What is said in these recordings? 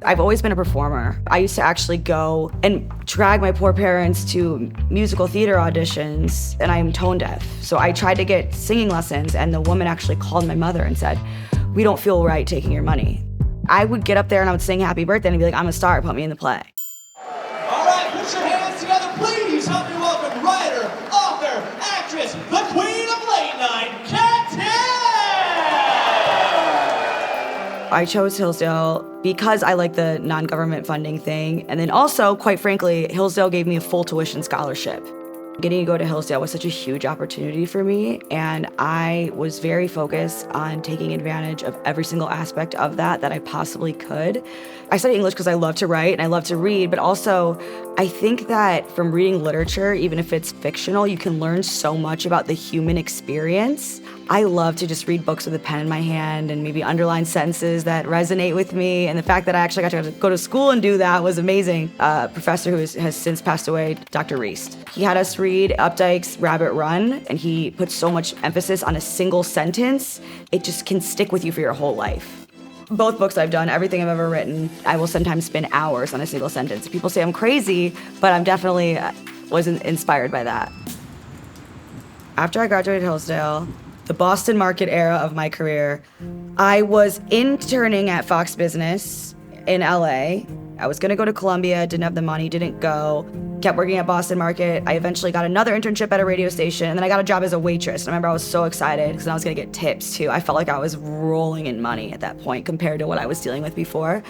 I've always been a performer. I used to actually go and drag my poor parents to musical theater auditions, and I'm tone deaf. So I tried to get singing lessons, and the woman actually called my mother and said, "We don't feel right taking your money." I would get up there and I would sing Happy Birthday and be like, "I'm a star, put me in the play." All right, put your hands together, please. Help me welcome writer, author, actress, the queen of late night, Timpf! I chose Hillsdale because I like the non-government funding thing. And then also, quite frankly, Hillsdale gave me a full tuition scholarship. Getting to go to Hillsdale was such a huge opportunity for me, and I was very focused on taking advantage of every single aspect of that I possibly could. I studied English because I love to write and I love to read, but also I think that from reading literature, even if it's fictional, you can learn so much about the human experience. I love to just read books with a pen in my hand and maybe underline sentences that resonate with me, and the fact that I actually got to go to school and do that was amazing. A professor who has since passed away, Dr. Reist. He had us read Updike's Rabbit Run, and he put so much emphasis on a single sentence, it just can stick with you for your whole life. Both books I've done, everything I've ever written, I will sometimes spend hours on a single sentence. People say I'm crazy, but I'm definitely wasn't inspired by that. After I graduated Hillsdale, the Boston market era of my career, I was interning at Fox Business in LA. I was gonna go to Columbia, didn't have the money, didn't go, kept working at Boston Market. I eventually got another internship at a radio station, and then I got a job as a waitress. And I remember I was so excited because I was gonna get tips too. I felt like I was rolling in money at that point compared to what I was dealing with before.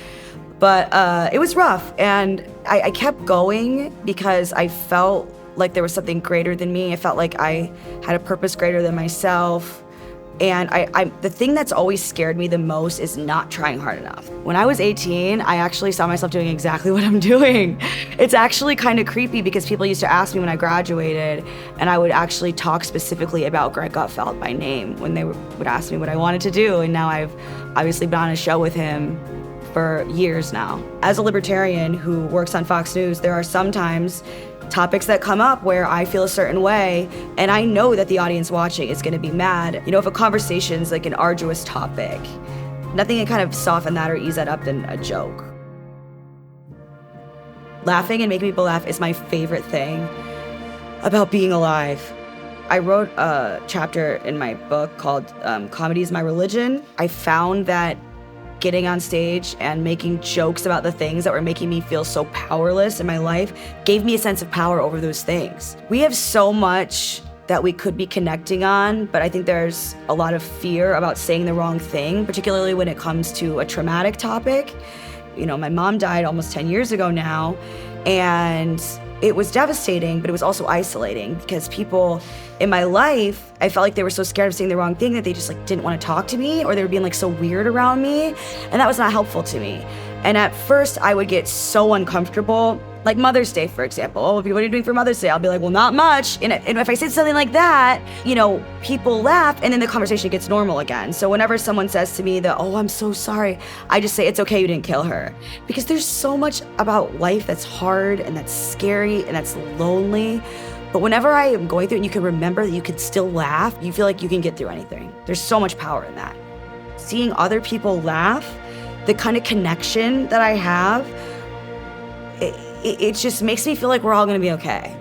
But it was rough, and I kept going because I felt like there was something greater than me. I felt like I had a purpose greater than myself. And the thing that's always scared me the most is not trying hard enough. When I was 18, I actually saw myself doing exactly what I'm doing. It's actually kind of creepy because people used to ask me when I graduated, and I would actually talk specifically about Greg Gutfeld by name when they would ask me what I wanted to do. And now I've obviously been on a show with him for years now. As a libertarian who works on Fox News, there are sometimes topics that come up where I feel a certain way, and I know that the audience watching is gonna be mad. You know, if a conversation's like an arduous topic, nothing can kind of soften that or ease that up than a joke. Laughing and making people laugh is my favorite thing about being alive. I wrote a chapter in my book called Comedy is My Religion. I found that getting on stage and making jokes about the things that were making me feel so powerless in my life gave me a sense of power over those things. We have so much that we could be connecting on, but I think there's a lot of fear about saying the wrong thing, particularly when it comes to a traumatic topic. You know, my mom died almost 10 years ago now, and it was devastating, but it was also isolating because people in my life, I felt like they were so scared of saying the wrong thing that they just like didn't want to talk to me, or they were being like so weird around me, and that was not helpful to me. And at first I would get so uncomfortable, like Mother's Day, for example. Oh, what are you doing for Mother's Day? I'll be like, well, not much. And if I say something like that, you know, people laugh and then the conversation gets normal again. So whenever someone says to me that, oh, I'm so sorry, I just say, it's okay, you didn't kill her. Because there's so much about life that's hard and that's scary and that's lonely. But whenever I am going through it and you can remember that you can still laugh, you feel like you can get through anything. There's so much power in that. Seeing other people laugh, the kind of connection that I have, it just makes me feel like we're all gonna be okay.